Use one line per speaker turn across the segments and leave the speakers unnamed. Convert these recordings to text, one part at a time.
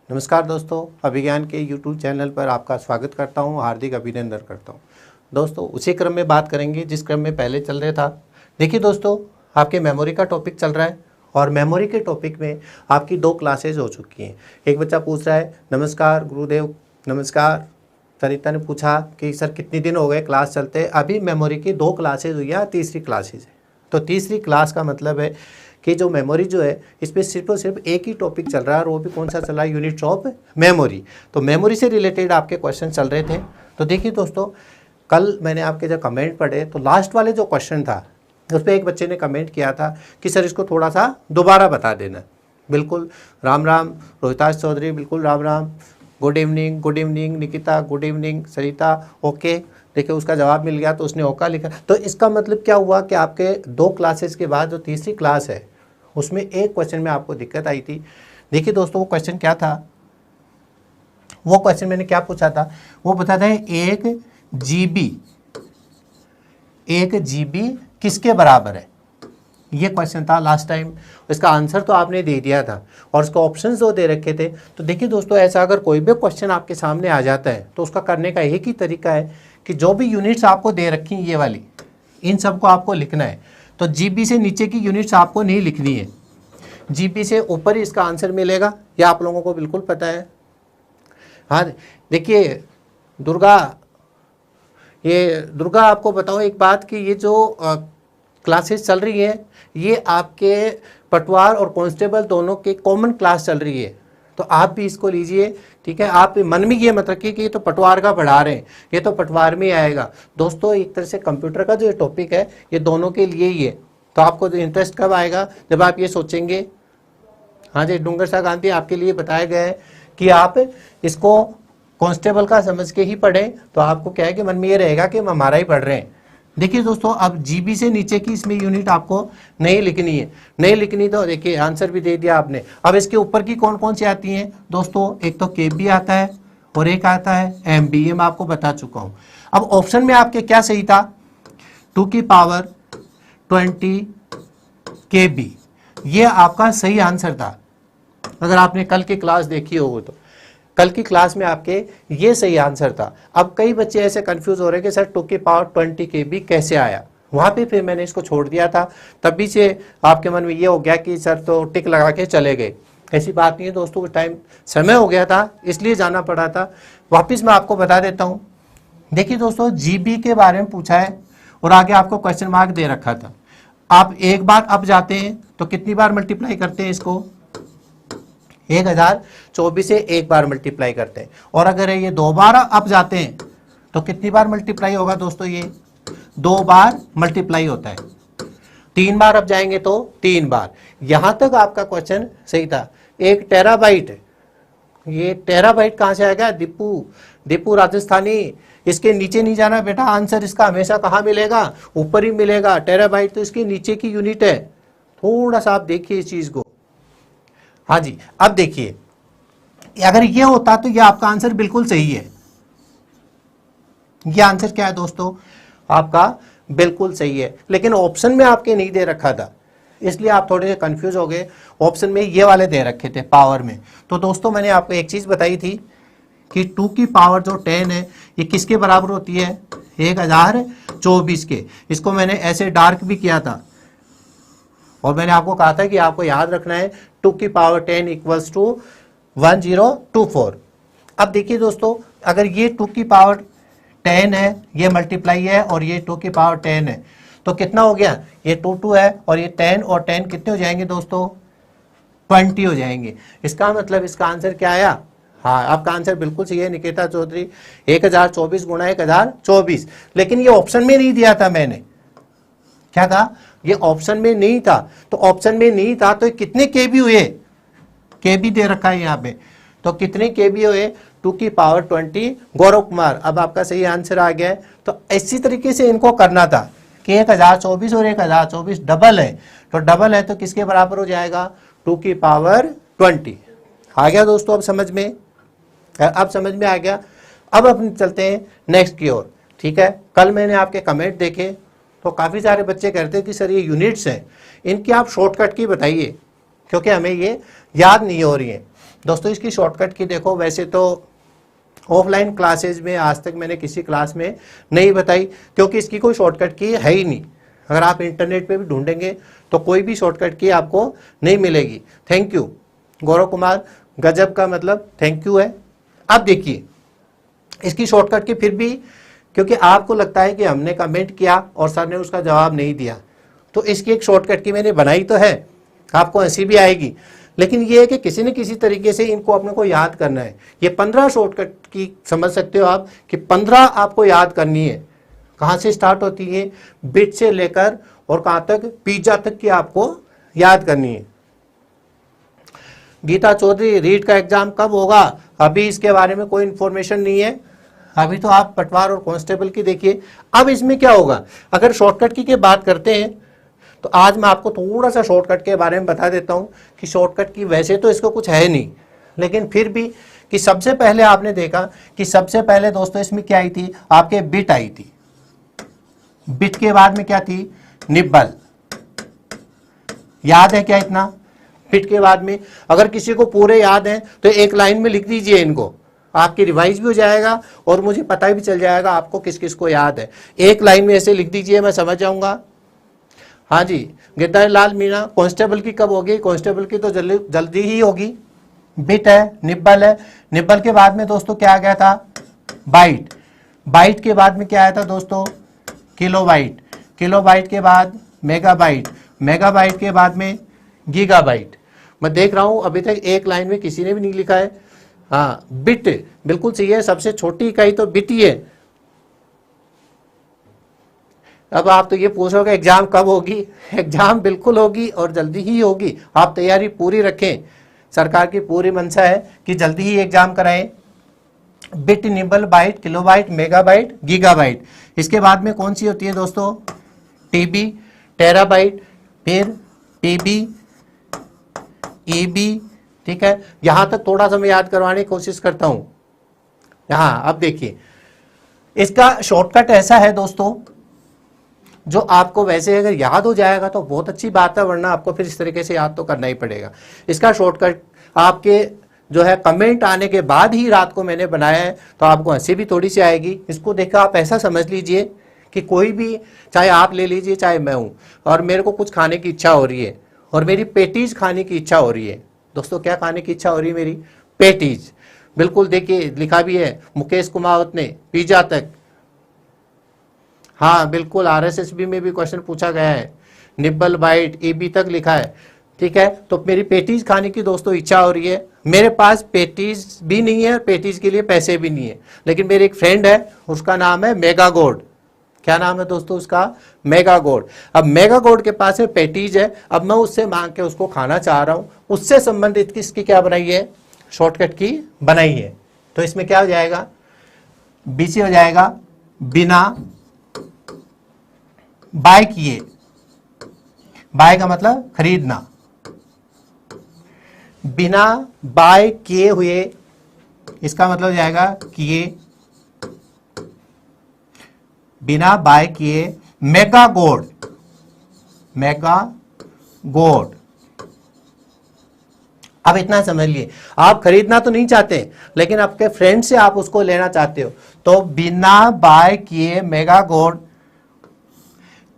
नमस्कार दोस्तों, अभिज्ञान के YouTube चैनल पर आपका स्वागत करता हूं, हार्दिक अभिनंदन करता हूं। दोस्तों उसी क्रम में बात करेंगे जिस क्रम में पहले चल रहा था। देखिए दोस्तों, आपके मेमोरी का टॉपिक चल रहा है और मेमोरी के टॉपिक में आपकी 2 क्लासेज हो चुकी हैं। एक बच्चा पूछ रहा है, नमस्कार गुरुदेव। नमस्कार। सरिता ने पूछा कि सर कितने दिन हो गए क्लास चलते। अभी मेमोरी की 2 क्लासेज हुई है, तीसरी क्लासेज है। तो तीसरी क्लास का मतलब है कि जो मेमोरी जो है इसमें सिर्फ और सिर्फ एक ही टॉपिक चल रहा है और वो भी कौन सा चल रहा है, यूनिट्स ऑफ मेमोरी। तो मेमोरी से रिलेटेड आपके क्वेश्चन चल रहे थे। तो देखिए दोस्तों, कल मैंने आपके जब कमेंट पढ़े तो लास्ट वाले जो क्वेश्चन था उस पर एक बच्चे ने कमेंट किया था कि सर इसको थोड़ा सा दोबारा बता देना। बिल्कुल राम राम रोहिताश चौधरी, बिल्कुल Ram Ram. Good evening Nikita, good evening Sarita, okay. देखिए उसका जवाब मिल गया तो उसने ओका लिखा। तो इसका मतलब क्या हुआ कि आपके 2 क्लासेस के बाद जो तीसरी क्लास है उसमें एक क्वेश्चन में आपको दिक्कत आई थी। देखिए दोस्तों, वो क्वेश्चन क्या था, वो क्वेश्चन मैंने क्या पूछा था, वो बताता है 1 GB किसके बराबर है। ये क्वेश्चन था लास्ट टाइम। इसका आंसर तो आपने दे दिया था और उसका ऑप्शन जो दे रखे थे। तो देखिए दोस्तों, ऐसा अगर कोई भी क्वेश्चन आपके सामने आ जाता है तो उसका करने का एक ही तरीका है कि जो भी यूनिट्स आपको दे रखी हैं ये वाली, इन सबको आपको लिखना है। तो जीबी से नीचे की यूनिट्स आपको नहीं लिखनी है, जीबी से ऊपर ही इसका आंसर मिलेगा। ये आप लोगों को बिल्कुल पता है। हाँ देखिए दुर्गा आपको बताओ एक बात कि ये जो क्लासेस चल रही है ये आपके पटवार और कांस्टेबल दोनों के कॉमन क्लास चल रही है। तो आप भी इसको लीजिए, ठीक है। आप मन में ये मत रखिए कि ये तो पटवार का पढ़ा रहे हैं, ये तो पटवार में आएगा। दोस्तों एक तरह से कंप्यूटर का जो टॉपिक है ये दोनों के लिए ही है। तो आपको इंटरेस्ट कब आएगा, जब आप ये सोचेंगे। हाँ जी, डूंगर शाह गांधी आपके लिए बताया गया है कि आप इसको कांस्टेबल का समझ के ही पढ़ें। तो आपको क्या है कि मन में ये रहेगा कि हम हमारा ही पढ़ रहे हैं। देखिए दोस्तों, अब जीबी से नीचे की इसमें यूनिट आपको नहीं लिखनी है, नहीं लिखनी। तो देखिए आंसर भी दे दिया आपने। अब इसके ऊपर की कौन कौन सी आती हैं दोस्तों, एक तो केबी आता है और एक आता है एमबी। ये मैं आपको बता चुका हूं। अब ऑप्शन में आपके क्या सही था, 2 की पावर 20 केबी, ये आपका सही आंसर था। अगर आपने कल की क्लास देखी हो तो कल की क्लास में आपके ये सही आंसर था। अब कई बच्चे ऐसे कंफ्यूज हो रहे हैं कि सर 2 की पावर 20 केबी कैसे आया। वहां पे फिर मैंने इसको छोड़ दिया था, तभी से आपके मन में ये हो गया कि सर तो टिक लगा के चले गए। ऐसी बात नहीं है दोस्तों, उस टाइम समय हो गया था इसलिए जाना पड़ा था। वापिस मैं आपको बता देता हूँ। देखिए दोस्तों, जीबी के बारे में पूछा है और आगे आपको क्वेश्चन मार्क दे रखा था। आप एक बार अब जाते हैं तो कितनी बार मल्टीप्लाई करते हैं इसको, 1024 से एक बार मल्टीप्लाई करते हैं। और अगर ये 2 बार अप जाते हैं तो कितनी बार मल्टीप्लाई होगा दोस्तों, ये 2 बार मल्टीप्लाई होता है। 3 बार अप जाएंगे तो 3 बार। यहां तक आपका क्वेश्चन सही था। 1 टेराबाइट, ये टेराबाइट कहां से आएगा, दीपू राजस्थानी। इसके नीचे नहीं जाना बेटा, आंसर इसका हमेशा कहां मिलेगा, ऊपर ही मिलेगा। टेराबाइट तो इसके नीचे की यूनिट है। थोड़ा सा आप देखिए इस चीज को। हाँ जी, अब देखिए अगर ये होता तो ये आपका आंसर बिल्कुल सही है। ये आंसर क्या है दोस्तों, आपका बिल्कुल सही है। लेकिन ऑप्शन में आपके नहीं दे रखा था, इसलिए आप थोड़े से कंफ्यूज हो गए। ऑप्शन में ये वाले दे रखे थे पावर में। तो दोस्तों मैंने आपको एक चीज बताई थी कि 2 की पावर जो 10 है ये किसके बराबर होती है, 1024 के। इसको मैंने ऐसे डार्क भी किया था और मैंने आपको कहा था कि आपको याद रखना है 2 की पावर 10 इक्वल्स टू 1024। अब देखिए दोस्तों, अगर ये 2 की पावर 10 है, ये मल्टीप्लाई है और ये 2 की पावर 10 है, तो कितना हो गया, ये 2 है और ये 10 और 10 कितने हो जाएंगे दोस्तों, 20 हो जाएंगे। इसका मतलब इसका आंसर क्या आया, हाँ आपका आंसर बिल्कुल सही है निकिता चौधरी, 1024 गुणा 1024। लेकिन ये ऑप्शन में नहीं दिया था मैंने, क्या था, ये ऑप्शन में नहीं था। तो ऑप्शन में नहीं था तो कितने केबी हुए, केबी दे रखा है यहाँ पे। तो कितने केबी हुए, 2 की पावर 20। गौरव कुमार, अब आपका सही आंसर आ गया है। तो इसी तरीके से इनको करना था कि 1024 और 1024 डबल है। तो डबल है तो किसके बराबर हो जाएगा, 2 की पावर 20। आ गया दोस्तों, अब समझ में आ गया। अब अपन चलते हैं नेक्स्ट की ओर, ठीक है। कल मैंने आपके कमेंट देखे तो काफ़ी सारे बच्चे कहते हैं कि सर ये यूनिट्स हैं, इनकी आप शॉर्टकट की बताइए क्योंकि हमें ये याद नहीं हो रही है। दोस्तों इसकी शॉर्टकट की देखो, वैसे तो ऑफलाइन क्लासेज में आज तक मैंने किसी क्लास में नहीं बताई, क्योंकि इसकी कोई शॉर्टकट की है ही नहीं। अगर आप इंटरनेट पे भी ढूंढेंगे तो कोई भी शॉर्टकट की आपको नहीं मिलेगी। थैंक यू गौरव कुमार, गजब का मतलब थैंक यू है। अब देखिए इसकी शॉर्टकट की फिर भी, क्योंकि आपको लगता है कि हमने कमेंट किया और सर ने उसका जवाब नहीं दिया, तो इसकी एक शॉर्टकट की मैंने बनाई तो है, आपको हंसी भी आएगी, लेकिन ये है कि किसी न किसी तरीके से इनको अपने को याद करना है। ये 15 शॉर्टकट की समझ सकते हो आप कि 15 आपको याद करनी है। कहाँ से स्टार्ट होती है, बिट से लेकर और कहाँ तक, पिज्जा तक की आपको याद करनी है। गीता चौधरी, रीट का एग्जाम कब होगा? अभी इसके बारे में कोई इंफॉर्मेशन नहीं है। अभी तो आप पटवार और कांस्टेबल की देखिए। अब इसमें क्या होगा, अगर शॉर्टकट की बात करते हैं तो आज मैं आपको थोड़ा सा शॉर्टकट के बारे में बता देता हूं कि शॉर्टकट की वैसे तो इसको कुछ है नहीं, लेकिन फिर भी कि सबसे पहले आपने देखा कि सबसे पहले दोस्तों इसमें क्या आई थी, आपके बिट आई थी। बिट के बाद में क्या थी, निब्बल। याद है क्या इतना? बिट के बाद में अगर किसी को पूरे याद है तो एक लाइन में लिख दीजिए इनको, आपकी रिवाइज भी हो जाएगा और मुझे पता भी चल जाएगा आपको किस किस को याद है। एक लाइन में ऐसे लिख दीजिए, मैं समझ जाऊंगा। हाँ जी, गिरधारी लाल मीणा, कांस्टेबल की कब होगी? कांस्टेबल की तो जल्दी ही होगी। बिट है, निब्बल है, निब्बल के बाद में दोस्तों क्या आ गया था, बाइट। बाइट के बाद में क्या आया था दोस्तों, किलोबाइट। किलोबाइट के बाद मेगाबाइट। मेगाबाइट के बाद में गीगाबाइट। मैं देख रहा हूं अभी तक एक लाइन में किसी ने भी नहीं लिखा है। हाँ, बिट बिल्कुल सही है, सबसे छोटी इकाई तो बिट ही है। अब आप तो ये पूछोगे एग्जाम कब होगी? एग्जाम बिल्कुल होगी और जल्दी ही होगी। आप तैयारी पूरी रखें, सरकार की पूरी मंशा है कि जल्दी ही एग्जाम कराएं। Bit, nibble, byte, kilobyte, megabyte, gigabyte. इसके बाद में कौन सी होती है दोस्तों, टीबी, टेराबाइट, फिर टीबी, ईबी। ठीक है, यहां तक थोड़ा सा मैं याद करवाने की कोशिश करता हूं। हाँ, अब देखिए इसका शॉर्टकट ऐसा है दोस्तों, जो आपको वैसे अगर याद हो जाएगा तो बहुत अच्छी बात है, वरना आपको फिर इस तरीके से याद तो करना ही पड़ेगा। इसका शॉर्टकट आपके जो है कमेंट आने के बाद ही रात को मैंने बनाया है, तो आपको हंसी भी थोड़ी सी आएगी। इसको देखकर आप ऐसा समझ लीजिए कि कोई भी, चाहे आप ले लीजिए चाहे मैं हूं, और मेरे को कुछ खाने की इच्छा हो रही है और मेरी पेटीज खाने की इच्छा हो रही है। दोस्तों क्या खाने की इच्छा हो रही है मेरी? पेटीज। बिल्कुल देखिए लिखा भी है मुकेश कुमावत ने, पिज्जा तक। हाँ बिल्कुल, आरएसएसबी में भी क्वेश्चन पूछा गया है, निब्बल, बाइट, ईबी तक लिखा है। ठीक है, तो मेरी पेटीज खाने की दोस्तों इच्छा हो रही है। मेरे पास पेटीज भी नहीं है, पेटीज के लिए पैसे भी नहीं है, लेकिन मेरे एक फ्रेंड है, उसका नाम है मेगा गोड। क्या नाम है दोस्तों उसका? मेगा गोड। अब मेगा गोड के पास में पेटीज है, अब मैं उससे मांग के उसको खाना चाह रहा हूं, उससे संबंधित किसकी क्या बनाई है, शॉर्टकट की बनाई है। तो इसमें क्या हो जाएगा, बीसी हो जाएगा, बिना बाय किए। बाय का मतलब खरीदना, बिना बाय किए हुए, इसका मतलब हो जाएगा किए, बिना बाय किए। मेगा गोड, मेगा गोड। अब इतना समझ लिए, आप खरीदना तो नहीं चाहते लेकिन आपके फ्रेंड से आप उसको लेना चाहते हो, तो बिना बाय किए मेगा गोड,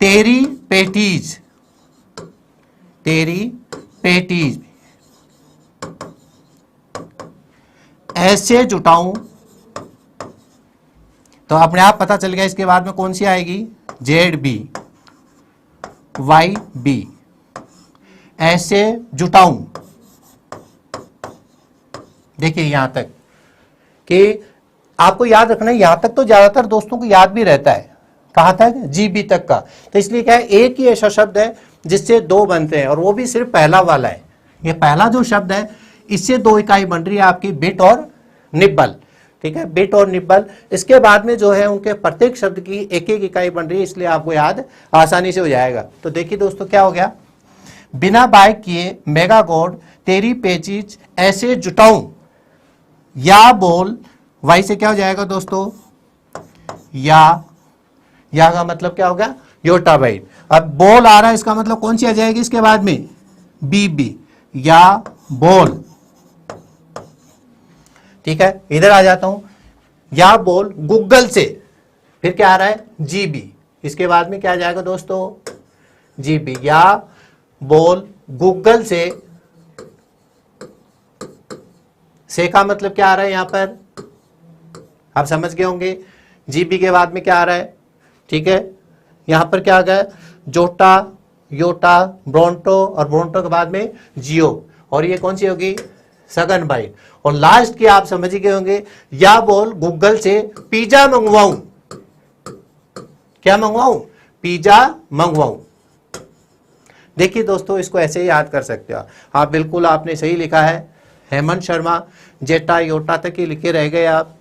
तेरी पेटीज, तेरी पेटीज ऐसे जुटाऊं। तो अपने आप पता चल गया इसके बाद में कौन सी आएगी, जेड बी, वाई बी, ऐसे जुटाऊं। देखिए यहां तक कि आपको याद रखना है, यहां तक तो ज्यादातर दोस्तों को याद भी रहता है, कहां तक, जीबी तक का। तो इसलिए क्या है, एक ही ऐसा शब्द है जिससे दो बनते हैं और वो भी सिर्फ पहला वाला है। ये पहला जो शब्द है इससे दो इकाई बन रही है आपकी, बिट और निब्बल। ठीक है, बिट और निब्बल। इसके बाद में जो है उनके प्रत्येक शब्द की एक एक इकाई बन रही है, इसलिए आपको याद आसानी से हो जाएगा। तो देखिए दोस्तों क्या हो गया, बिना बाय किए मेगा गोड, तेरी पेचीज ऐसे जुटाऊं, या बोल, वाई से क्या हो जाएगा दोस्तों, या का मतलब क्या हो गया, योटाबाइट। अब बोल आ रहा है, इसका मतलब कौन सी आ जाएगी इसके बाद में, बीबी, या बोल। ठीक है, इधर आ जाता हूं, या बोल गूगल से, फिर क्या आ रहा है जीबी, इसके बाद में क्या आ जाएगा दोस्तों जीबी, या बोल गूगल से का मतलब क्या आ रहा है यहां पर, आप समझ गए होंगे। जीबी के बाद में क्या आ रहा है, ठीक है, यहां पर क्या आ गया जोटा, योटा, ब्रोंटो, और ब्रोंटो के बाद में जियो, और ये कौन सी होगी सघन बाइट, और लास्ट की आप समझ गए होंगे, या बोल गूगल से पिज्जा मंगवाऊं, क्या मंगवाऊं पिज्जा मंगवाऊं। देखिए दोस्तों, इसको ऐसे ही याद कर सकते हो आप, बिल्कुल आपने सही लिखा है, हेमंत शर्मा, जेटा योटा तक ही लिखे रह गए आप,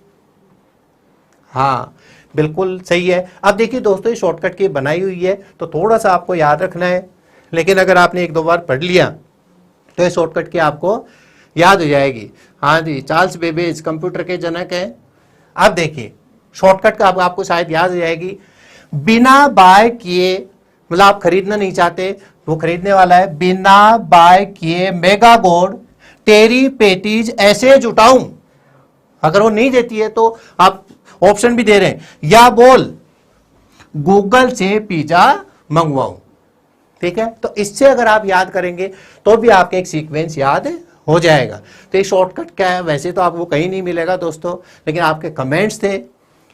हाँ बिल्कुल सही है। अब देखिए दोस्तों, ये शॉर्टकट की बनाई हुई है तो थोड़ा सा आपको याद रखना है, लेकिन अगर आपने एक दो बार पढ़ लिया तो ये शॉर्टकट की आपको याद हो जाएगी। हाँ जी, चार्ल्स बेबेज कंप्यूटर के जनक हैं। अब देखिए शॉर्टकट का आपको शायद याद हो जाएगी, बिना बाय किए, मतलब आप खरीदना नहीं चाहते, वो खरीदने वाला है, बिना बाय किए मेगा गोल्ड तेरी पेटीज ऐसे जुटाऊं, अगर वो नहीं देती है तो आप ऑप्शन भी दे रहे हैं, या बोल गूगल से पिज्जा मंगवाऊं, ठीक है। तो इससे अगर आप याद करेंगे तो भी आपके एक सीक्वेंस याद हो जाएगा। तो ये शॉर्टकट क्या है, वैसे तो आपको कहीं नहीं मिलेगा दोस्तों, लेकिन आपके कमेंट्स थे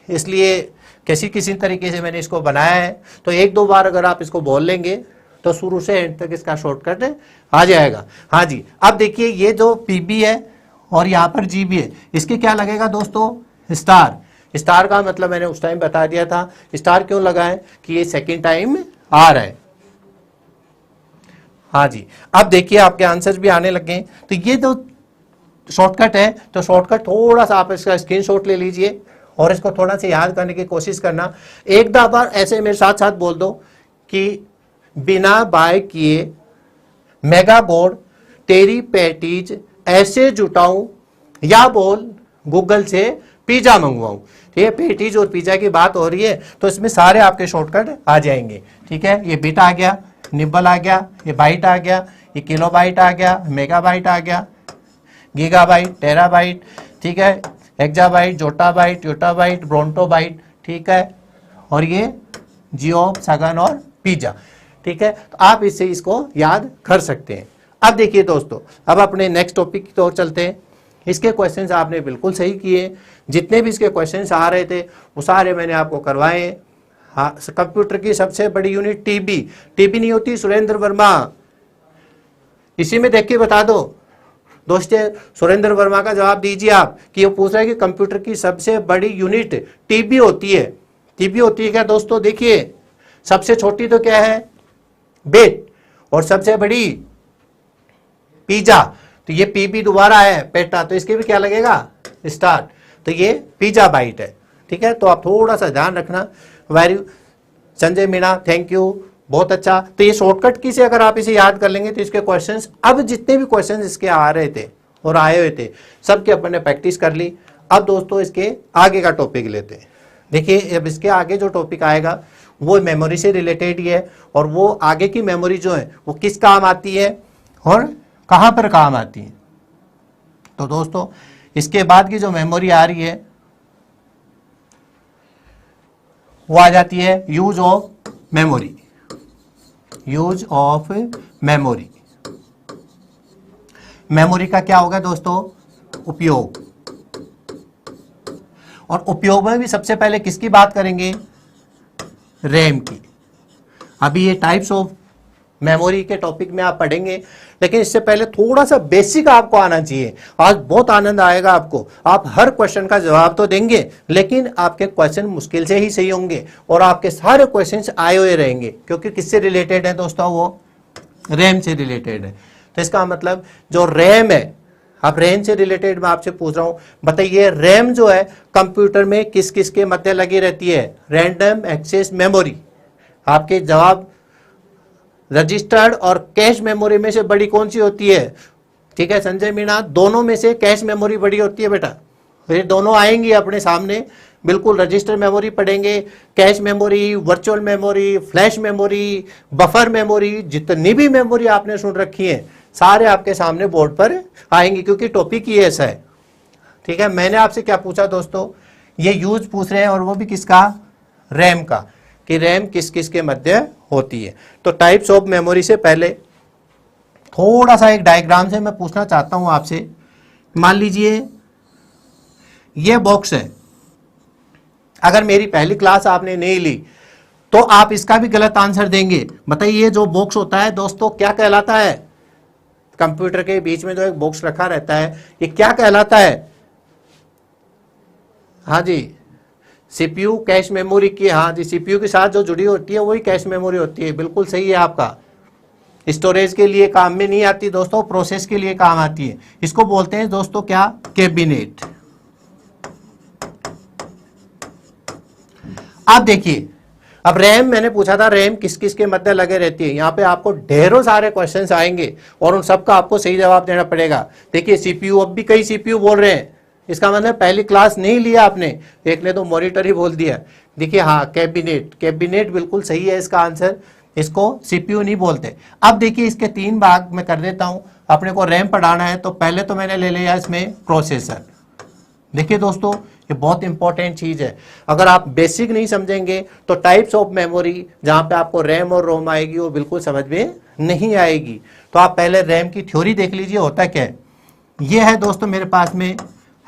इसलिए किसी तरीके से मैंने इसको बनाया है। तो एक दो बार अगर आप इसको बोल लेंगे तो शुरू से एंड तक इसका शॉर्टकट आ जाएगा। हाँ जी, अब देखिए ये जो पीबी है और यहाँ पर जीबी है, इसके क्या लगेगा दोस्तों स्टार। स्टार का मतलब मैंने उस टाइम बता दिया था, स्टार क्यों लगा है कि ये सेकेंड टाइम आ रहा है। हाँ जी, अब देखिए आपके आंसर्स भी आने लगे हैं। तो ये जो शॉर्टकट है, तो शॉर्टकट थोड़ा सा आप इसका स्क्रीनशॉट ले लीजिए और इसको थोड़ा सा याद करने की कोशिश करना। एक दो बार ऐसे मेरे साथ साथ बोल दो कि बिना बाय किए मेगा बोर्ड तेरी पैटीज ऐसे जुटाऊं, या बोल गूगल से पिज्जा मंगवाऊं। ठीक है, पेटीज और पिज्जा की बात हो रही है तो इसमें सारे आपके शॉर्टकट आ जाएंगे। ठीक है, ये बिट आ गया, निब्बल आ गया, ये बाइट आ गया, ये किलोबाइट आ गया, मेगाबाइट आ गया, गीगाबाइट, टेराबाइट, ठीक है, एक्जाबाइट, जोटाबाइट, योटाबाइट, ब्रोंटोबाइट, ठीक है, और ये जियो, सगन और पिज्जा। ठीक है, तो आप इससे इसको याद कर सकते हैं। अब देखिए दोस्तों, अब अपने नेक्स्ट टॉपिक की ओर चलते हैं। इसके क्वेश्चंस आपने बिल्कुल सही किए, जितने भी इसके क्वेश्चंस आ रहे थे वो सारे मैंने आपको करवाए। हाँ, कंप्यूटर की सबसे बड़ी यूनिट टीबी, टीबी नहीं होती सुरेंद्र वर्मा, इसी में देख के बता दो दोस्तों। सुरेंद्र वर्मा का जवाब दीजिए आप कि वो पूछ रहा है कि कंप्यूटर की सबसे बड़ी यूनिट टीबी होती है। टीबी होती है क्या दोस्तों? देखिए सबसे छोटी तो क्या है बिट, और सबसे बड़ी पिज्जा, तो ये पीबी दोबारा है पेटा, तो इसके भी क्या लगेगा स्टार, तो ये पिज्जा बाइट है। ठीक है, तो आप थोड़ा सा ध्यान रखना। Very Sanjay Meena, thank you, बहुत अच्छा। तो ये शॉर्टकट की से अगर आप इसे याद कर लेंगे तो इसके क्वेश्चंस, अब जितने भी क्वेश्चंस इसके आ रहे थे और आए हुए थे सबके अपन ने प्रैक्टिस कर ली। अब दोस्तों इसके आगे का टॉपिक लेते हैं। देखिए अब इसके आगे जो टॉपिक आएगा वो मेमोरी से रिलेटेड ही है, और वो आगे की मेमोरी जो है वो किस काम आती है और कहां पर काम आती है। तो दोस्तों इसके बाद की जो मेमोरी आ रही है वो आ जाती है use of memory. Use of memory, memory का क्या होगा दोस्तों? उपयोग। और उपयोग में भी सबसे पहले किसकी बात करेंगे? रैम की। अभी ये टाइप्स ऑफ मेमोरी के टॉपिक में आप पढ़ेंगे, लेकिन इससे पहले थोड़ा सा बेसिक आपको आना चाहिए। आज बहुत आनंद आएगा आपको, आप हर क्वेश्चन का जवाब तो देंगे लेकिन आपके क्वेश्चन मुश्किल से ही सही होंगे, और आपके सारे क्वेश्चंस आए हुए रहेंगे, क्योंकि किससे रिलेटेड है दोस्तों? वो रैम से रिलेटेड है। तो इसका मतलब जो रैम है, अब रैम से रिलेटेड मैं आपसे पूछ रहा हूं, बताइए रैम जो है कंप्यूटर में किस किस के मध्य लगी रहती है? Random access memory. आपके जवाब रजिस्टर्ड और कैश मेमोरी में से बड़ी कौन सी होती है? ठीक है संजय मीणा, दोनों में से कैश मेमोरी बड़ी होती है बेटा। ये दोनों आएंगी अपने सामने, बिल्कुल। रजिस्टर मेमोरी पढ़ेंगे, cache memory, virtual memory, flash memory, buffer memory, जितनी भी मेमोरी आपने सुन रखी है सारे आपके सामने बोर्ड पर आएंगे, क्योंकि टॉपिक ही ऐसा है। ठीक है, मैंने आपसे क्या पूछा दोस्तों, ये यूज पूछ रहे हैं और वो भी किसका, रैम का, कि रैम किस किस के मध्य होती है। तो टाइप्स ऑफ मेमोरी से पहले थोड़ा सा एक डायग्राम से मैं पूछना चाहता हूं आपसे। मान लीजिए ये बॉक्स है, अगर मेरी पहली क्लास आपने नहीं ली तो आप इसका भी गलत आंसर देंगे। बताइए ये जो बॉक्स होता है दोस्तों क्या कहलाता है, कंप्यूटर के बीच में जो एक बॉक्स रखा रहता है ये क्या कहलाता है, हाँ जी सीपीयू कैश मेमोरी की, हाँ जी सीपीयू के साथ जो जुड़ी होती है वही कैश मेमोरी होती है, बिल्कुल सही है आपका। स्टोरेज के लिए काम में नहीं आती दोस्तों, प्रोसेस के लिए काम आती है। इसको बोलते हैं दोस्तों क्या, कैबिनेट। अब देखिए, अब रैम मैंने पूछा था रैम किस किस के मध्य लगे रहती है, यहाँ पे आपको ढेरों सारे क्वेश्चंस आएंगे और उन सबका आपको सही जवाब देना पड़ेगा। देखिए सीपीयू, अब भी कई सीपीयू बोल रहे हैं, इसका मतलब पहली क्लास नहीं लिया आपने, एक ने तो मॉनिटर ही बोल दिया। देखिए हाँ कैबिनेट, कैबिनेट बिल्कुल सही है इसका आंसर, इसको सीपीयू नहीं बोलते। अब देखिए इसके 3 भाग में कर देता हूं, अपने को रैम पढ़ाना है तो पहले तो मैंने ले लिया इसमें प्रोसेसर। देखिए दोस्तों ये बहुत इंपॉर्टेंट चीज है, अगर आप बेसिक नहीं समझेंगे तो टाइप्स ऑफ मेमोरी जहां पे आपको रैम और रोम आएगी वो बिल्कुल समझ में नहीं आएगी। तो आप पहले रैम की थ्योरी देख लीजिए होता क्या है। ये है दोस्तों मेरे पास में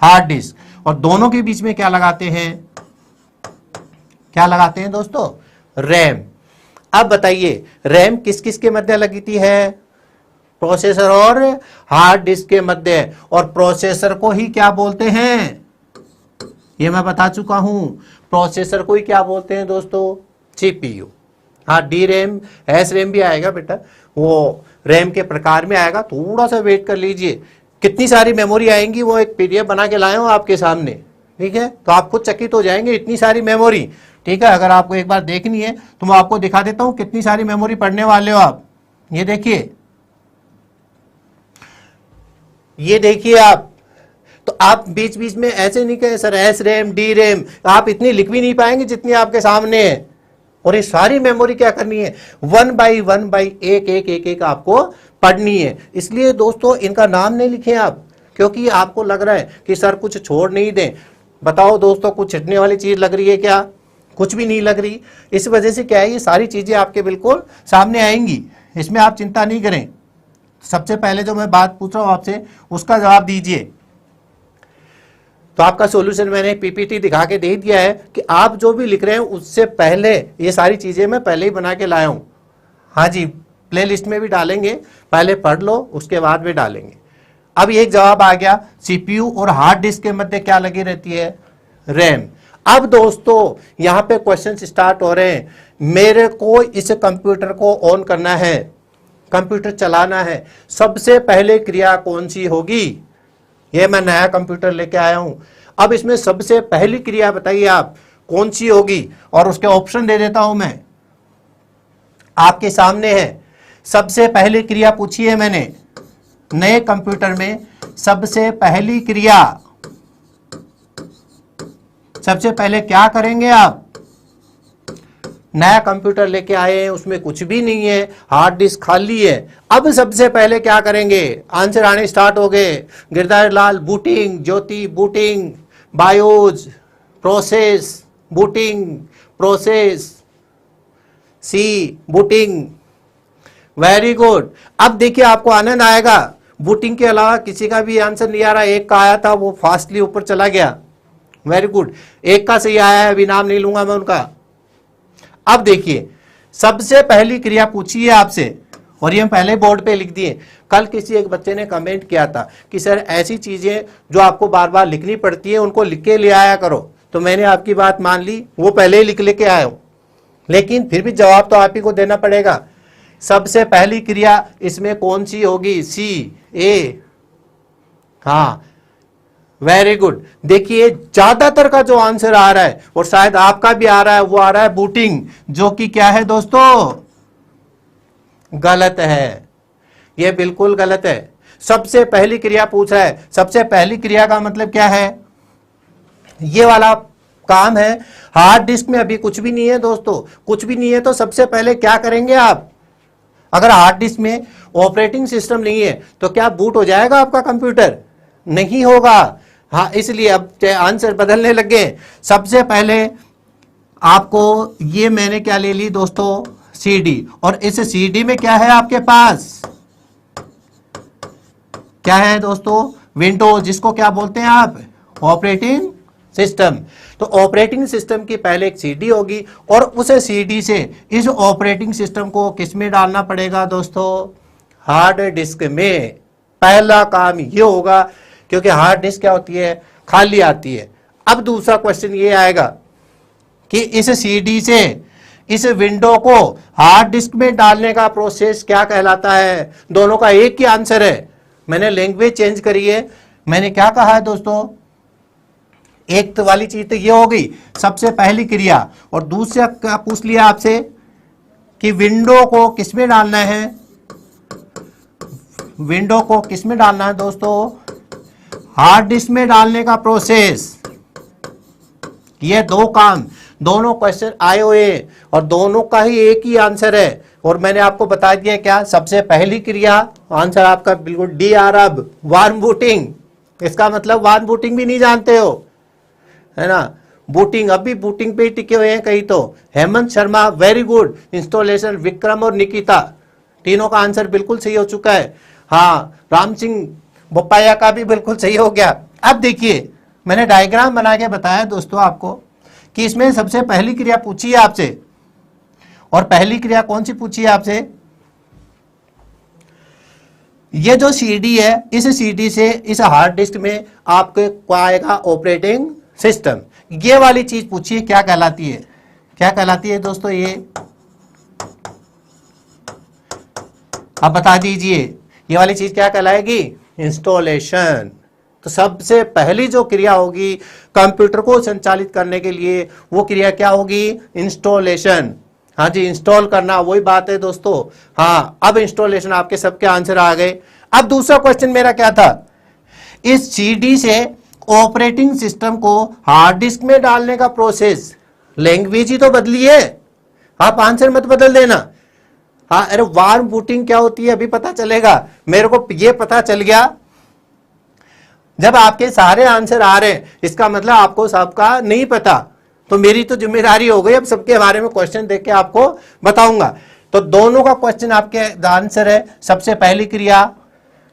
हार्ड डिस्क, और दोनों के बीच में क्या लगाते हैं, क्या लगाते हैं दोस्तों, रैम। अब बताइए रैम किस किस के मध्य लगती है, प्रोसेसर और हार्ड डिस्क के मध्य, और प्रोसेसर को ही क्या बोलते हैं, ये मैं बता चुका हूं, प्रोसेसर को ही क्या बोलते हैं दोस्तों, सीपीयू। हाँ डी रैम एस रैम भी आएगा बेटा, वो रैम के प्रकार में आएगा, थोड़ा सा वेट कर लीजिए। कितनी सारी मेमोरी आएंगी वो एक पीडीएफ बना के लाए हूं आपके सामने, ठीक है, तो आप खुद चकित हो जाएंगे, इतनी सारी मेमोरी। ठीक है, अगर आपको एक बार देखनी है तो मैं आपको दिखा देता हूं कितनी सारी मेमोरी पढ़ने वाले हो आप। ये देखिए आप, तो आप बीच बीच में ऐसे नहीं कहे sir S RAM D RAM, आप इतनी लिख भी नहीं पाएंगे जितनी आपके सामने है। और ये सारी मेमोरी क्या करनी है, 1 बाई 1 बाई एक आपको पढ़नी है। इसलिए दोस्तों इनका नाम नहीं लिखे आप, क्योंकि आपको लग रहा है कि सर कुछ छोड़ नहीं दें। बताओ दोस्तों कुछ छिटने वाली चीज लग रही है क्या, कुछ भी नहीं लग रही। इस वजह से क्या है, ये सारी चीजें आपके बिल्कुल सामने आएंगी, इसमें आप चिंता नहीं करें। सबसे पहले जो मैं बात पूछ रहा हूं आपसे उसका जवाब दीजिए। तो आपका सॉल्यूशन मैंने पीपीटी दिखा के दे दिया है कि आप जो भी लिख रहे हैं उससे पहले ये सारी चीजें मैं पहले ही बना के लाया हूं। हाँ जी प्लेलिस्ट में भी डालेंगे, पहले पढ़ लो उसके बाद में डालेंगे। अब एक जवाब आ गया, सीपीयू और हार्ड डिस्क के मध्य क्या लगी रहती है, रैम। अब दोस्तों यहां पे क्वेश्चन स्टार्ट हो रहे हैं, मेरे को इस कंप्यूटर को ऑन करना है, कंप्यूटर चलाना है, सबसे पहले क्रिया कौन सी होगी। ये मैं नया कंप्यूटर लेके आया हूं, अब इसमें सबसे पहली क्रिया बताइए आप कौन सी होगी, और उसके ऑप्शन दे देता हूं मैं, आपके सामने है। सबसे पहली क्रिया पूछी है मैंने, नए कंप्यूटर में सबसे पहली क्रिया, सबसे पहले क्या करेंगे आप, नया कंप्यूटर लेके आए हैं उसमें कुछ भी नहीं है, हार्ड डिस्क खाली है। अब सबसे पहले क्या करेंगे, आंसर आने स्टार्ट हो गए, गिरधारी लाल बूटिंग, ज्योति बूटिंग, बायोज प्रोसेस बूटिंग, प्रोसेस सी बूटिंग, वेरी गुड। अब देखिए आपको आनंद आएगा, बूटिंग के अलावा किसी का भी आंसर नहीं आ रहा, एक का आया था वो फास्टली ऊपर चला गया, वेरी गुड, एक का सही आया है, अभी नाम नहीं लूंगा मैं उनका। अब देखिए सबसे पहली क्रिया पूछी है आपसे, और ये हम पहले बोर्ड पे लिख दिए। कल किसी एक बच्चे ने कमेंट किया था कि सर ऐसी चीजें जो आपको बार बार लिखनी पड़ती है उनको लिख के ले आया करो, तो मैंने आपकी बात मान ली, वो पहले ही लिख लेके आया हूं, लेकिन फिर भी जवाब तो आप ही को देना पड़ेगा। सबसे पहली क्रिया इसमें कौन सी होगी, सी ए, हाँ वेरी गुड। देखिए ज्यादातर का जो आंसर आ रहा है और शायद आपका भी आ रहा है, वो आ रहा है बूटिंग, जो कि क्या है दोस्तों, गलत है, ये बिल्कुल गलत है। सबसे पहली क्रिया पूछ रहा है, सबसे पहली क्रिया का मतलब क्या है, ये वाला काम है। हार्ड डिस्क में अभी कुछ भी नहीं है दोस्तों, कुछ भी नहीं है, तो सबसे पहले क्या करेंगे आप, अगर हार्ड डिस्क में ऑपरेटिंग सिस्टम नहीं है तो क्या बूट हो जाएगा आपका कंप्यूटर, नहीं होगा। हाँ, इसलिए अब आंसर बदलने लगे। सबसे पहले आपको ये मैंने क्या ले ली दोस्तों, सीडी, और इस सीडी में क्या है आपके पास, क्या है दोस्तों, विंडोज, जिसको क्या बोलते हैं आप, ऑपरेटिंग सिस्टम। तो ऑपरेटिंग सिस्टम की पहले एक सीडी होगी और उस सीडी से इस ऑपरेटिंग सिस्टम को किस में डालना पड़ेगा दोस्तों, हार्ड डिस्क में। पहला काम ये होगा, क्योंकि हार्ड डिस्क क्या होती है, खाली आती है। अब दूसरा क्वेश्चन ये आएगा कि इस सीडी से इस विंडो को हार्ड डिस्क में डालने का प्रोसेस क्या कहलाता है। दोनों का एक ही आंसर है, मैंने लैंग्वेज चेंज करी है। मैंने क्या कहा है दोस्तों, एक तो वाली चीज तो ये हो गई सबसे पहली क्रिया, और दूसरा क्या पूछ लिया आपसे कि विंडो को किस में डालना है, विंडो को किस में डालना है दोस्तों, हार्ड डिस्क में डालने का प्रोसेस। ये दो काम, दोनों क्वेश्चन आए हुए और दोनों का ही एक ही आंसर है। और मैंने आपको बता दिया क्या, सबसे पहली क्रिया, आंसर आपका बिल्कुल डी आ रहा। अब वार्म बूटिंग, इसका मतलब वार्म बूटिंग भी नहीं जानते हो, है ना। बूटिंग, अभी बूटिंग पे ही टिके हुए हैं कहीं तो। Hemant Sharma very good, installation. Vikram और निकिता, तीनों का आंसर बिल्कुल सही हो चुका है। हाँ, राम सिंह बोपाया का भी बिल्कुल सही हो गया। अब देखिए, मैंने डायग्राम बना के बताया दोस्तों आपको कि इसमें सबसे पहली क्रिया पूछी है आपसे, और पहली क्रिया कौन सी पूछी है आपसे, ये जो सीडी है, इस सीडी से इस हार्ड डिस्क में आपको आएगा ऑपरेटिंग सिस्टम। ये वाली चीज पूछी है, क्या कहलाती है, क्या कहलाती है दोस्तों, ये आप बता दीजिए, ये वाली चीज क्या कहलाएगी, इंस्टॉलेशन। तो सबसे पहली जो क्रिया होगी कंप्यूटर को संचालित करने के लिए, वो क्रिया क्या होगी, इंस्टॉलेशन। हाँ जी, इंस्टॉल करना, वही बात है दोस्तों। हाँ, अब इंस्टॉलेशन, आपके सबके आंसर आ गए। अब दूसरा क्वेश्चन मेरा क्या था, इस सीडी से ऑपरेटिंग सिस्टम को हार्ड डिस्क में डालने का प्रोसेस, लैंग्वेज ही तो बदली है, आप आंसर मत बदल देना। हाँ, अरे वार्म बूटिंग क्या होती है अभी पता चलेगा। मेरे को ये पता चल गया, जब आपके सारे आंसर आ रहे हैं इसका मतलब आपको सबका नहीं पता, तो मेरी तो जिम्मेदारी हो गई अब सबके बारे में क्वेश्चन देख के आपको बताऊंगा। तो दोनों का क्वेश्चन आपके आंसर है, सबसे पहली क्रिया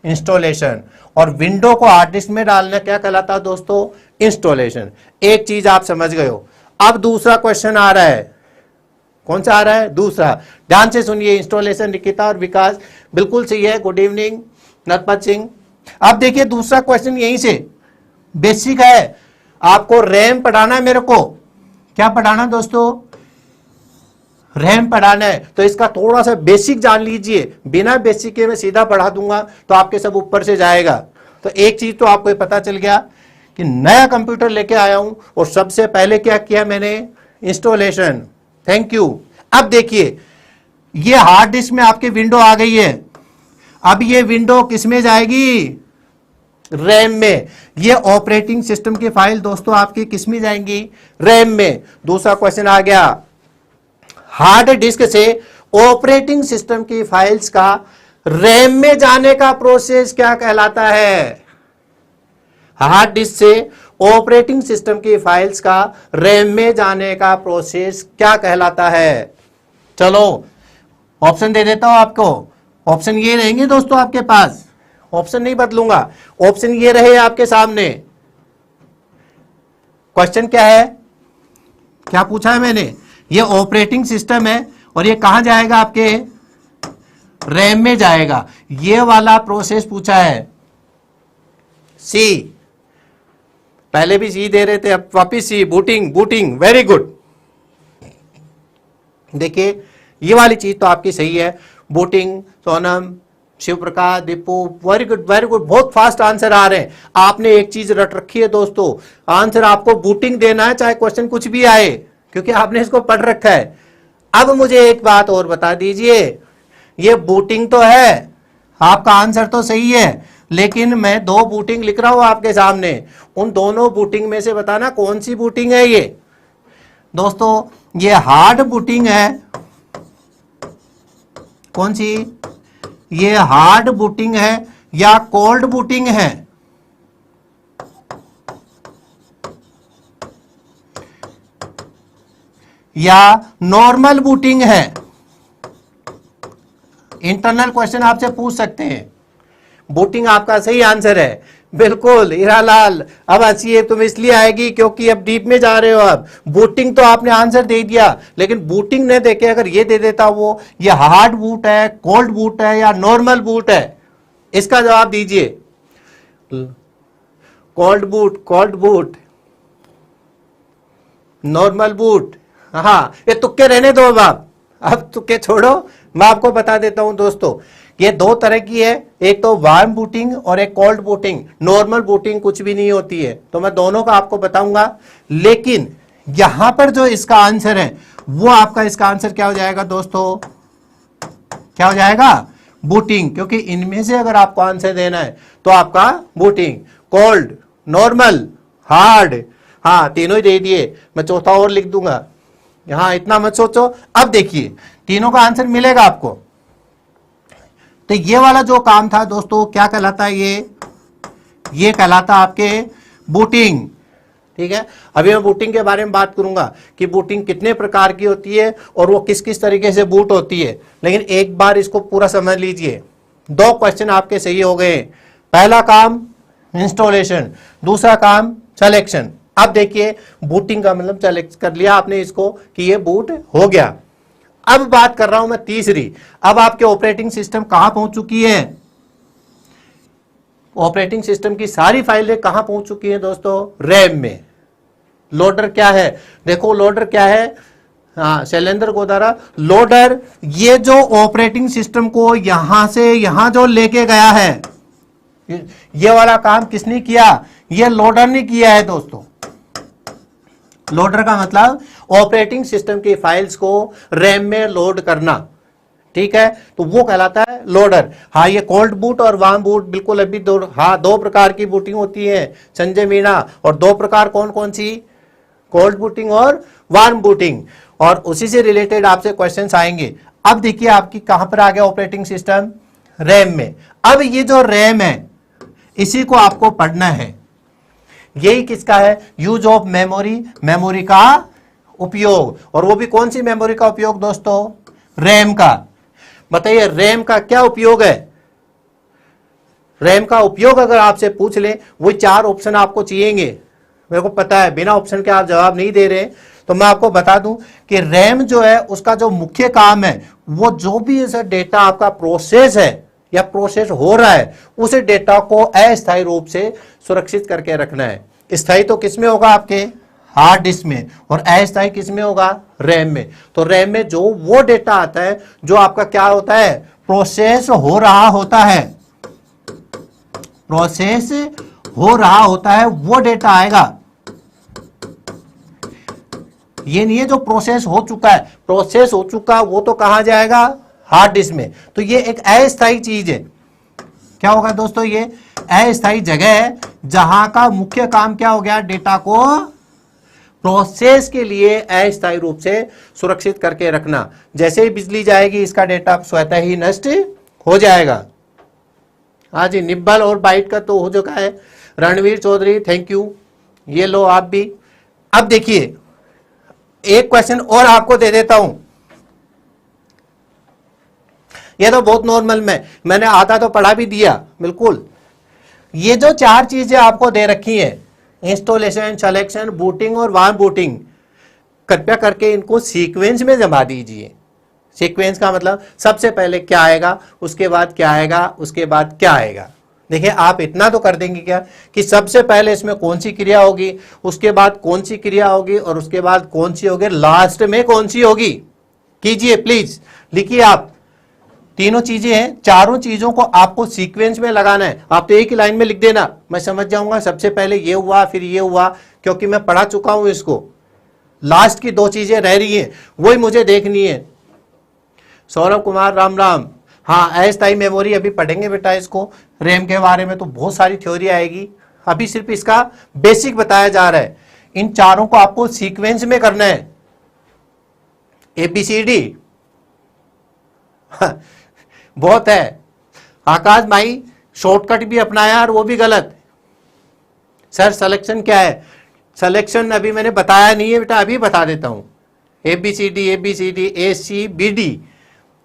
इंस्टॉलेशन, और विंडो को हार्ड डिस्क में डालना क्या कहलाता है दोस्तों, इंस्टॉलेशन। एक चीज आप समझ गए हो। अब दूसरा क्वेश्चन आ रहा है, कौन सा आ रहा है, दूसरा, ध्यान से सुनिए। इंस्टॉलेशन, निकिता और विकास बिल्कुल सही है, गुड इवनिंग नरपत सिंह। अब देखिए दूसरा क्वेश्चन यहीं से बेसिक है, आपको रैम पढ़ाना है, मेरे को क्या पढ़ाना दोस्तों, रैम पढ़ाना है। तो इसका थोड़ा सा बेसिक जान लीजिए, बिना बेसिक के मैं सीधा पढ़ा दूंगा तो आपके सब ऊपर से जाएगा। तो एक चीज तो आपको पता चल गया कि नया कंप्यूटर लेके आया हूं और सबसे पहले क्या किया मैंने, इंस्टॉलेशन। Thank you. अब देखिए, ये हार्ड डिस्क में आपकी विंडो आ गई है। अब ये विंडो किस में जाएगी, रैम में। ये ऑपरेटिंग सिस्टम की फाइल दोस्तों आपकी किस में जाएंगी, रैम में। दूसरा क्वेश्चन आ गया, हार्ड डिस्क से ऑपरेटिंग सिस्टम की फाइल्स का रैम में जाने का प्रोसेस क्या कहलाता है, हार्ड डिस्क से ऑपरेटिंग सिस्टम की फाइल्स का रैम में जाने का प्रोसेस क्या कहलाता है। चलो ऑप्शन दे देता हूं आपको, ऑप्शन ये रहेंगे दोस्तों आपके पास, ऑप्शन नहीं बदलूंगा, ऑप्शन ये रहे आपके सामने। क्वेश्चन क्या है, क्या पूछा है मैंने, ये ऑपरेटिंग सिस्टम है और ये कहां जाएगा, आपके रैम में जाएगा। ये वाला प्रोसेस पूछा है, सी, पहले भी सी दे रहे थे, अब वापिस सी, बूटिंग, बूटिंग, वेरी गुड। देखिए ये वाली चीज तो आपकी सही है, booting, Sonam, Shiv Prakash, Deepu, very good very good, बहुत फास्ट आंसर आ रहे हैं। आपने एक चीज रट रखी है दोस्तों, आंसर आपको बूटिंग देना है चाहे क्वेश्चन कुछ भी आए, क्योंकि आपने इसको पढ़ रखा है। अब मुझे एक बात और बता दीजिए, ये बूटिंग तो है, आपका आंसर तो सही है, लेकिन मैं दो बूटिंग लिख रहा हूं आपके सामने, उन दोनों बूटिंग में से बताना कौन सी बूटिंग है ये दोस्तों। ये हार्ड बूटिंग है, कौन सी, ये हार्ड बूटिंग है या कोल्ड बूटिंग है, या नॉर्मल बूटिंग है? इंटरनल क्वेश्चन आपसे पूछ सकते हैं। बूटिंग आपका सही आंसर है, बिल्कुल हीरालाल। अब हंसी तुम इसलिए आएगी क्योंकि अब डीप में जा रहे हो। अब बूटिंग तो आपने आंसर दे दिया, लेकिन बूटिंग ने देखे अगर ये दे देता वो ये हार्ड बूट है, कोल्ड बूट है या नॉर्मल बूट है, इसका जवाब दीजिए। Cold boot, normal boot. हाँ, ये तुक्के रहने दो। अब तुक्के छोड़ो, मैं आपको बता देता हूं दोस्तों, ये दो तरह की है, एक तो वार्म बूटिंग और एक कोल्ड बूटिंग। नॉर्मल बूटिंग कुछ भी नहीं होती है, तो मैं दोनों का आपको बताऊंगा। लेकिन यहां पर जो इसका आंसर है वो आपका, इसका आंसर क्या हो जाएगा दोस्तों? क्या हो जाएगा? बूटिंग। क्योंकि इनमें से अगर आपको आंसर देना है तो आपका बूटिंग, कोल्ड, नॉर्मल, हार्ड, हाँ तीनों ही दे दिए। मैं चौथा और लिख दूंगा, यहां इतना मत सोचो। अब देखिए तीनों का आंसर मिलेगा आपको। तो ये वाला जो काम था दोस्तों क्या कहलाता है? ये कहलाता आपके बूटिंग। ठीक है, अभी मैं बूटिंग के बारे में बात करूंगा कि बूटिंग कितने प्रकार की होती है और वो किस किस तरीके से बूट होती है। लेकिन एक बार इसको पूरा समझ लीजिए। दो क्वेश्चन आपके सही हो गए। पहला काम इंस्टॉलेशन, दूसरा काम सिलेक्शन। अब देखिए बूटिंग का मतलब सेलेक्ट कर लिया आपने इसको कि ये बूट हो गया। अब बात कर रहा हूं मैं तीसरी। अब आपके ऑपरेटिंग सिस्टम कहां पहुंच चुकी है? ऑपरेटिंग सिस्टम की सारी फाइलें कहां पहुंच चुकी हैं दोस्तों? रैम में। लोडर क्या है? देखो लोडर क्या है? हाँ, शैलेंद्र गोदारा, लोडर ये जो ऑपरेटिंग सिस्टम को यहां से यहां जो लेके गया है, ये वाला काम किसने किया? ये लोडर ने किया है दोस्तों। लोडर का मतलब ऑपरेटिंग सिस्टम की फाइल्स को रैम में लोड करना। ठीक है, तो वो कहलाता है लोडर। हाँ, ये कोल्ड बूट और वार्म बूट बिल्कुल अभी दो प्रकार की बूटिंग होती है संजय मीणा। और दो प्रकार कौन कौन सी? कोल्ड बूटिंग और वार्म बूटिंग। और उसी से रिलेटेड आपसे क्वेश्चंस आएंगे। अब देखिए आपकी कहां पर आ गया ऑपरेटिंग सिस्टम? रैम में। अब ये जो रैम है इसी को आपको पढ़ना है। यही किसका है? यूज ऑफ मेमोरी, मेमोरी का उपयोग। और वो भी कौन सी मेमोरी का उपयोग दोस्तों? रैम का। बताइए रैम का क्या उपयोग है? रैम का उपयोग अगर आपसे पूछ ले, वो चार ऑप्शन आपको चाहिएंगे। मेरे को पता है बिना ऑप्शन के आप जवाब नहीं दे रहे, तो मैं आपको बता दूं कि रैम जो है उसका जो मुख्य काम है वो जो भी ऐसा डेटा आपका प्रोसेस है या प्रोसेस हो रहा है उसे डेटा को अस्थायी रूप से सुरक्षित करके रखना है। स्थायी तो किस में होगा? आपके हार्ड डिस्क में। और अस्थायी किस में होगा? रैम में। तो रैम में जो वो डेटा आता है जो आपका क्या होता है? प्रोसेस हो रहा होता है। प्रोसेस हो रहा होता है वो डेटा आएगा। ये नहीं है जो प्रोसेस हो चुका है। प्रोसेस हो चुका वो तो कहां जाएगा? हार्ड डिस्क में। तो ये एक अस्थायी चीज है। क्या होगा दोस्तों? ये अस्थायी जगह है जहां का मुख्य काम क्या हो गया? डेटा को प्रोसेस के लिए अस्थायी रूप से सुरक्षित करके रखना। जैसे ही बिजली जाएगी इसका डेटा स्वतः ही नष्ट हो जाएगा। हाँ जी, निब्बल और बाइट का तो हो चुका है। रणवीर चौधरी थैंक यू, ये लो आप भी। अब देखिए एक क्वेश्चन और आपको दे देता हूं। ये तो बहुत नॉर्मल में मैंने आधा तो पढ़ा भी दिया बिल्कुल। ये जो चार चीजें आपको दे रखी हैं, इंस्टॉलेशन, सिलेक्शन, बूटिंग और वार्म बूटिंग, कृपया करके इनको सीक्वेंस में जमा दीजिए। सीक्वेंस का मतलब सबसे पहले क्या आएगा, उसके बाद क्या आएगा, उसके बाद क्या आएगा। देखिए आप इतना तो कर देंगे क्या कि सबसे पहले इसमें कौन सी क्रिया होगी, उसके बाद कौन सी क्रिया होगी और उसके बाद कौन सी होगी, लास्ट में कौन सी होगी। कीजिए प्लीज, लिखिए आप। तीनों चीजें हैं, चारों चीजों को आपको सीक्वेंस में लगाना है। आप तो एक ही लाइन में लिख देना, मैं समझ जाऊंगा सबसे पहले ये हुआ फिर ये हुआ, क्योंकि मैं पढ़ा चुका हूं इसको। लास्ट की दो चीजें रह रही हैं, वही मुझे देखनी है। सौरभ कुमार राम राम। हाँ, अस्थायी मेमोरी अभी पढ़ेंगे बेटा इसको। रैम के बारे में तो बहुत सारी थ्योरी आएगी, अभी सिर्फ इसका बेसिक बताया जा रहा है। इन चारों को आपको सीक्वेंस में करना है। ABCD बहुत है। आकाश भाई शॉर्टकट भी अपनाया और वो भी गलत। सर सिलेक्शन क्या है? सिलेक्शन अभी मैंने बताया नहीं है बेटा, अभी बता देता हूं। ABCD ABCD ACBD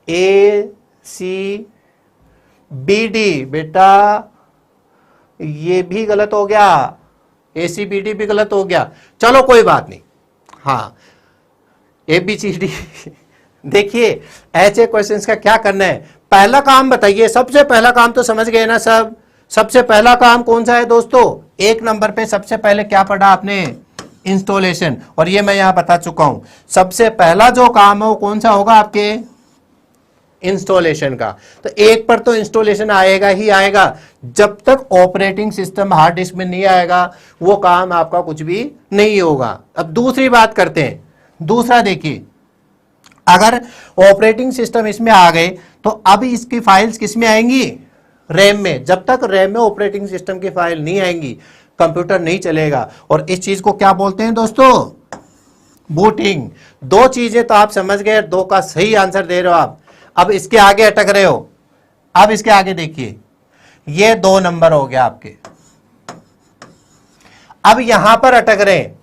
ACBD बेटा ये भी गलत हो गया, ACBD भी गलत हो गया, चलो कोई बात नहीं। हाँ ABCD देखिए ऐसे क्वेश्चंस का क्या करना है, पहला काम बताइए, सबसे पहला काम तो समझ गए ना सब। सबसे पहला काम कौन सा है दोस्तों, एक नंबर पे सबसे पहले क्या पढ़ा आपने, इंस्टॉलेशन, और ये मैं यहां बता चुका हूं सबसे पहला जो काम है वो कौन सा होगा आपके, इंस्टॉलेशन का। तो एक पर तो इंस्टॉलेशन आएगा ही आएगा, जब तक ऑपरेटिंग सिस्टम हार्ड डिस्क में नहीं आएगा वो काम आपका कुछ भी नहीं होगा। अब दूसरी बात करते हैं, दूसरा देखिए, अगर ऑपरेटिंग सिस्टम इसमें आ गए तो अब इसकी फाइल्स किस में आएंगी, रैम में। जब तक रैम में ऑपरेटिंग सिस्टम की फाइल नहीं आएंगी कंप्यूटर नहीं चलेगा। और इस चीज को क्या बोलते हैं दोस्तों, बूटिंग। दो चीजें तो आप समझ गए, दो का सही आंसर दे रहे हो आप। अब इसके आगे अटक रहे हो, अब इसके आगे देखिए, ये 2 नंबर हो गया आपके। अब यहां पर अटक रहे हैं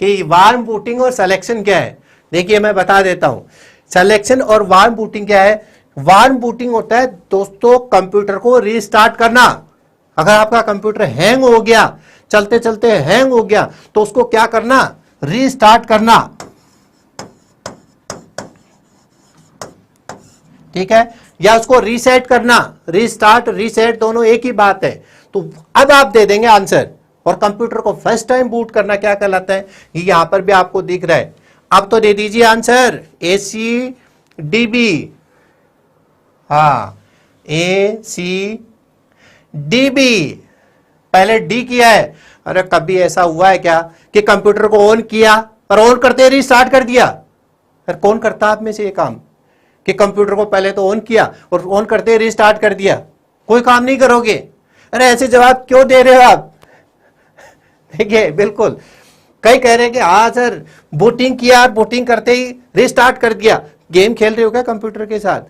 कि वार्म बूटिंग और सिलेक्शन क्या है। देखिए मैं बता देता हूं, सिलेक्शन और वार्म बूटिंग क्या है। वार्म बूटिंग होता है दोस्तों कंप्यूटर को रीस्टार्ट करना। अगर आपका कंप्यूटर हैंग हो गया, चलते चलते हैंग हो गया, तो उसको क्या करना, रीस्टार्ट करना, ठीक है, या उसको रीसेट करना। रीस्टार्ट रीसेट दोनों एक ही बात है। तो अब आप दे देंगे आंसर। और कंप्यूटर को फर्स्ट टाइम बूट करना क्या कहलाता है, ये यहां पर भी आपको दिख रहा है। अब तो दे दीजिए आंसर, ACDB। हाँ ACDB, पहले डी किया है। अरे कभी ऐसा हुआ है क्या कि कंप्यूटर को ऑन किया और ऑन करते ही रीस्टार्ट कर दिया। अरे कौन करता आप में से ये काम कि कंप्यूटर को पहले तो ऑन किया और ऑन करते ही रीस्टार्ट कर दिया, कोई काम नहीं करोगे। अरे ऐसे जवाब क्यों दे रहे हो आप। देखिए बिल्कुल, कई कह रहे हैं कि हाँ सर बूटिंग किया, बूटिंग करते ही रीस्टार्ट कर दिया। गेम खेल रहे हो क्या कंप्यूटर के साथ,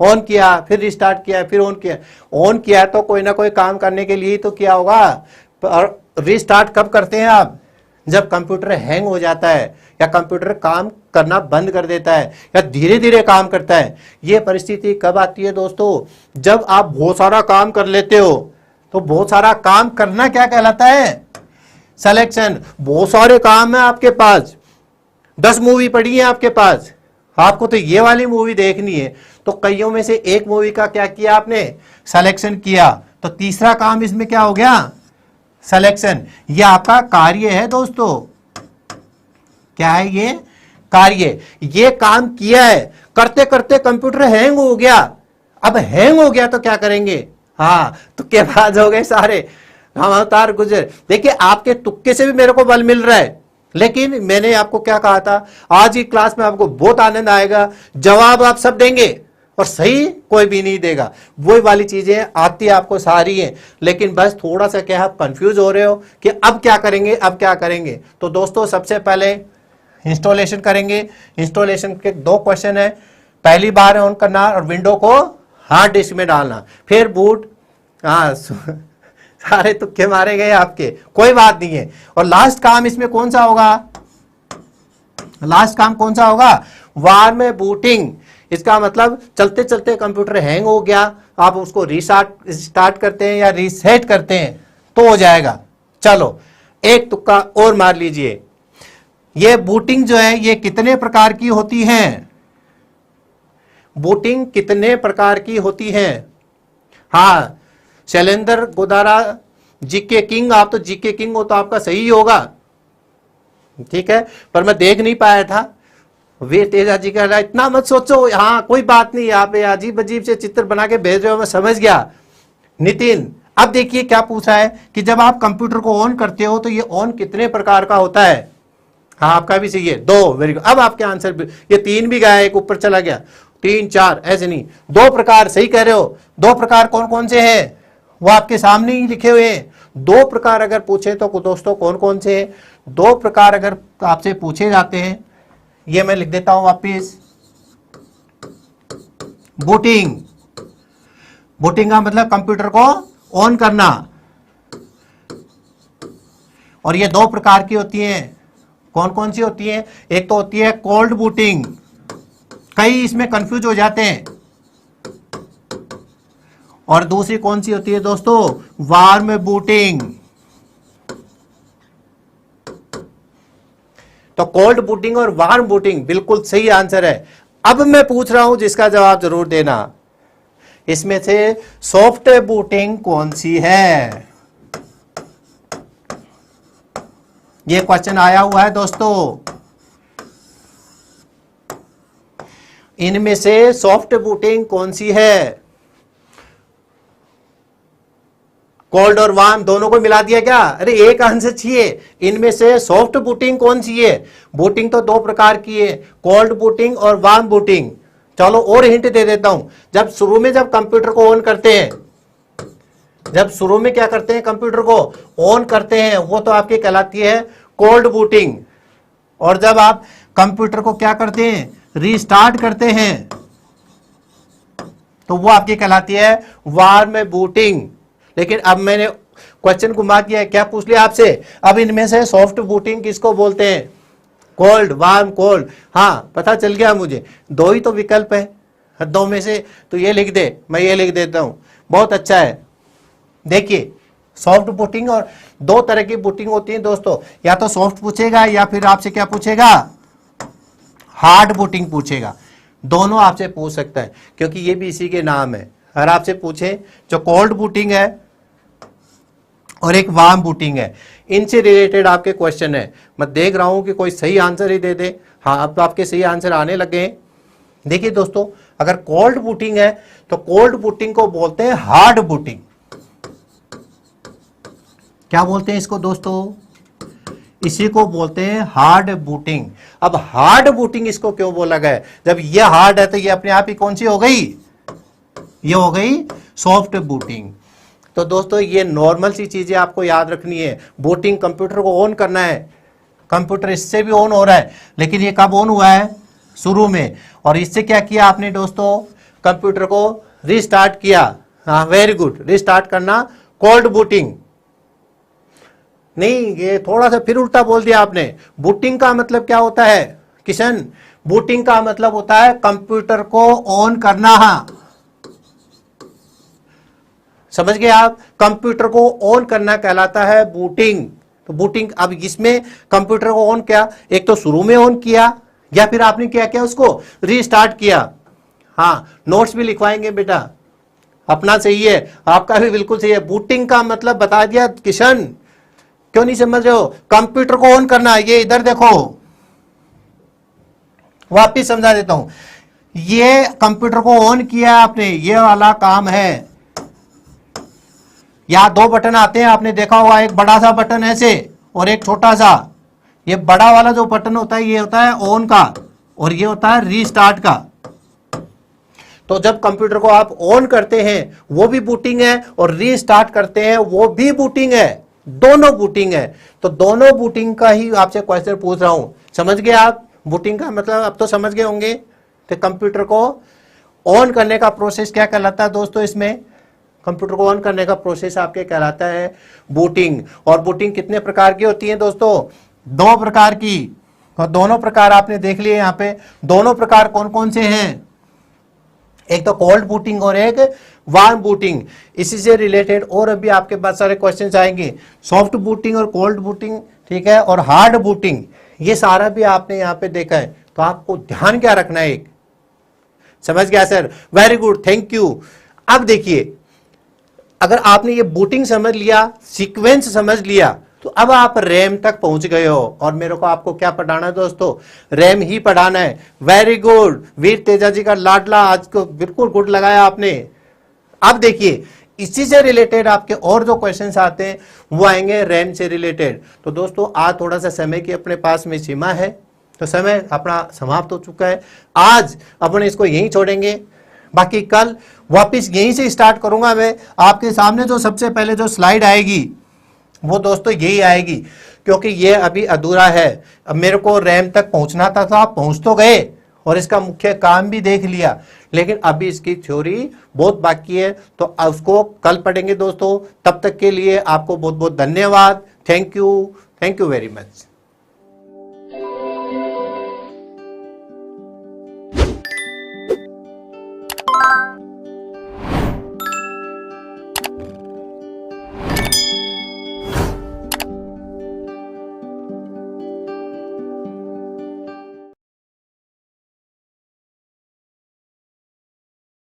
ऑन किया फिर रिस्टार्ट किया फिर ऑन किया। ऑन किया तो कोई ना कोई काम करने के लिए तो किया होगा। और रिस्टार्ट कब करते हैं आप, जब कंप्यूटर हैंग हो जाता है या कंप्यूटर काम करना बंद कर देता है या धीरे धीरे काम करता है। यह परिस्थिति कब आती है दोस्तों, जब आप बहुत सारा काम कर लेते हो। तो बहुत सारा काम करना क्या कहलाता है, सिलेक्शन। बहुत सारे काम है आपके पास, 10 मूवी पड़ी है आपके पास, आपको तो ये वाली मूवी देखनी है, तो कईयों में से एक मूवी का क्या किया आपने, सिलेक्शन किया। तो तीसरा काम इसमें क्या हो गया, सिलेक्शन। ये आपका कार्य है दोस्तों, क्या है ये, कार्य। ये काम किया है, करते करते कंप्यूटर हैंग हो गया। अब हैंग हो गया तो क्या करेंगे, हाँ तो के बाद हो गए सारे हम अवतार गुजर। देखिए आपके तुक्के से भी मेरे को बल मिल रहा है, लेकिन मैंने आपको क्या कहा था, आज की क्लास में आपको बहुत आनंद आएगा। जवाब आप सब देंगे और सही कोई भी नहीं देगा। वही वाली चीजें आती आपको सारी हैं, लेकिन बस थोड़ा सा क्या आप कंफ्यूज हो रहे हो कि अब क्या करेंगे, अब क्या करेंगे। तो दोस्तों सबसे पहले इंस्टॉलेशन करेंगे। इंस्टॉलेशन के 2 क्वेश्चन है, पहली बार ऑन करना और विंडो को हार्ड डिस्क में डालना, फिर बूट। हाँ सारे तुक्के मारे गए आपके, कोई बात नहीं है। और लास्ट काम इसमें कौन सा होगा, लास्ट काम कौन सा होगा, वार्म बूटिंग। इसका मतलब चलते चलते कंप्यूटर हैंग हो गया, आप उसको स्टार्ट करते हैं या रीसेट करते हैं तो हो जाएगा। चलो एक तुक्का और मार लीजिए। ये बूटिंग जो है ये कितने प्रकार की होती है, बूटिंग कितने प्रकार की होती है। हाँ शैलेंद्र गोदारा जीके किंग, आप तो जीके किंग हो तो आपका सही होगा, ठीक है, पर मैं देख नहीं पाया था। वे तेजा जी कह रहा है इतना मत सोचो, हाँ कोई बात नहीं, आप अजीब अजीब से चित्र बना के भेज रहे हो, मैं समझ गया। नितिन अब देखिए क्या पूछा है कि जब आप कंप्यूटर को ऑन करते हो तो ये ऑन कितने प्रकार का होता है। हाँ आपका भी सही है, 2, वेरी गुड। अब आपके आंसर भी, ये 3 भी गया, एक ऊपर चला गया, 3 4 ऐसे नहीं, 2 प्रकार सही कह रहे हो। 2 प्रकार कौन कौन से हैं वो आपके सामने ही लिखे हुए हैं। 2 प्रकार अगर पूछे तो दोस्तों कौन कौन से हैं, 2 प्रकार अगर आपसे पूछे जाते हैं, ये मैं लिख देता हूं वापिस। बूटिंग, बूटिंग का मतलब कंप्यूटर को ऑन करना, और ये 2 प्रकार की होती हैं, कौन कौन सी होती है? एक तो होती है कोल्ड बूटिंग, कई इसमें कंफ्यूज हो जाते हैं, और दूसरी कौन सी होती है दोस्तों? Warm booting. तो कोल्ड बूटिंग और वार्म बूटिंग बिल्कुल सही आंसर है। अब मैं पूछ रहा हूं जिसका जवाब जरूर देना, इसमें से सॉफ्ट बूटिंग कौन सी है? ये क्वेश्चन आया हुआ है दोस्तों। इनमें से सॉफ्ट बूटिंग कौन सी है? कोल्ड और वार्म दोनों को मिला दिया क्या? अरे एक आंसर चाहिए। इनमें से सॉफ्ट बूटिंग कौन सी है? बूटिंग तो दो प्रकार की है, कोल्ड बूटिंग और वार्म बूटिंग। चलो और हिंट दे देता हूं। जब शुरू में जब कंप्यूटर को ऑन करते हैं, जब शुरू में क्या करते हैं, कंप्यूटर को ऑन करते हैं, वो तो आपकी कहलाती है कोल्ड बूटिंग। और जब आप कंप्यूटर को क्या करते हैं, रीस्टार्ट करते हैं, तो वो आपकी कहलाती है वार्म बूटिंग। लेकिन अब मैंने क्वेश्चन घुमा दिया, क्या पूछ लिया आपसे? अब इनमें से सॉफ्ट बूटिंग किसको बोलते हैं? Cold, warm, cold. हाँ पता चल गया मुझे, दो ही तो विकल्प है, दो में से तो ये लिख दे, मैं ये लिख देता हूं, बहुत अच्छा है। देखिए सॉफ्ट बूटिंग, और दो तरह की बूटिंग होती है दोस्तों, या तो सॉफ्ट पूछेगा या फिर आपसे क्या पूछेगा, हार्ड बूटिंग पूछेगा। दोनों आपसे पूछ सकता है, क्योंकि ये भी इसी के नाम है। अगर आपसे पूछे जो कोल्ड बूटिंग है और एक वार्म बूटिंग है, इनसे रिलेटेड आपके क्वेश्चन है। मैं देख रहा हूं कि कोई सही आंसर ही दे दे। हाँ अब तो आपके सही आंसर आने लगे हैं। देखिए दोस्तों, अगर कोल्ड बूटिंग है तो कोल्ड बूटिंग को बोलते हैं हार्ड बूटिंग। क्या बोलते हैं इसको दोस्तों? इसी को बोलते हैं हार्ड बूटिंग। अब हार्ड बूटिंग इसको क्यों बोला गया? जब ये हार्ड है तो ये अपने आप ही कौन सी हो गई? ये हो गई सॉफ्ट बूटिंग। तो दोस्तों ये नॉर्मल सी चीजें आपको याद रखनी है। बूटिंग, कंप्यूटर को ऑन करना है, कंप्यूटर इससे भी ऑन हो रहा है, लेकिन ये कब ऑन हुआ है? शुरू में। और इससे क्या किया आपने दोस्तों? कंप्यूटर को रीस्टार्ट किया। हाँ वेरी गुड, रीस्टार्ट करना कोल्ड बूटिंग। नहीं, ये थोड़ा सा फिर उल्टा बोल दिया आपने। बूटिंग का मतलब क्या होता है किशन? बूटिंग का मतलब होता है कंप्यूटर को ऑन करना। समझ गए आप? कंप्यूटर को ऑन करना कहलाता है बूटिंग। तो बूटिंग, अब इसमें कंप्यूटर को ऑन किया, एक तो शुरू में ऑन किया या फिर आपने क्या किया, उसको रीस्टार्ट किया। हाँ नोट्स भी लिखवाएंगे बेटा, अपना सही है, आपका भी बिल्कुल सही है। बूटिंग का मतलब बता दिया किशन, क्यों नहीं समझ रहे हो? कंप्यूटर को ऑन करना, ये इधर देखो, वापिस समझा देता हूं। ये कंप्यूटर को ऑन किया आपने, ये वाला काम है। यहां दो बटन आते हैं, आपने देखा होगा, एक बड़ा सा बटन ऐसे और एक छोटा सा। ये बड़ा वाला जो बटन होता है ये होता है ऑन का, और ये होता है रीस्टार्ट का। तो जब कंप्यूटर को आप ऑन करते हैं वो भी बूटिंग है, और रीस्टार्ट करते हैं वो भी बूटिंग है, दोनों बूटिंग है। तो दोनों बूटिंग का ही आपसे क्वेश्चन पूछ रहा हूं। समझ गए आप? बूटिंग का मतलब अब तो समझ गए होंगे। तो कंप्यूटर को ऑन करने का प्रोसेस क्या कहलाता है दोस्तों? इसमें कंप्यूटर को ऑन करने का प्रोसेस आपके कहलाता है बूटिंग। और बूटिंग कितने प्रकार की होती है दोस्तों? दो प्रकार की, और दोनों प्रकार आपने देख लिए यहाँ पे। दोनों प्रकार कौन कौन से हैं? एक तो कोल्ड बूटिंग और एक वार्म बूटिंग। इसी से रिलेटेड और अभी आपके पास सारे क्वेश्चंस आएंगे। सॉफ्ट बूटिंग और कोल्ड बूटिंग, ठीक है, और हार्ड बूटिंग, ये सारा भी आपने यहाँ पे देखा है। तो आपको ध्यान क्या रखना है? एक समझ गया sir? Very good, thank you. अब देखिए, अगर आपने ये बूटिंग समझ लिया, सीक्वेंस समझ लिया, तो अब आप रैम तक पहुंच गए हो। और मेरे को आपको क्या पढ़ाना है दोस्तों? रैम ही पढ़ाना है। वेरी गुड, वीर तेजा जी का लाडला, आज को बिल्कुल गुड लगाया आपने। अब देखिए, इसी से रिलेटेड आपके और जो क्वेश्चंस आते हैं वो आएंगे रैम से रिलेटेड। तो दोस्तों आज थोड़ा सा समय की अपने पास में सीमा है, तो समय अपना समाप्त हो चुका है। आज अपन इसको यहीं छोड़ेंगे, बाकी कल वापस यहीं से स्टार्ट करूंगा मैं। आपके सामने जो सबसे पहले जो स्लाइड आएगी वो दोस्तों यही आएगी, क्योंकि ये अभी अधूरा है। अब मेरे को रैम तक पहुंचना था, तो आप पहुंच तो गए और इसका मुख्य काम भी देख लिया, लेकिन अभी इसकी थ्योरी बहुत बाकी है, तो उसको कल पढ़ेंगे दोस्तों। तब तक के लिए आपको बहुत बहुत धन्यवाद। Thank you very much.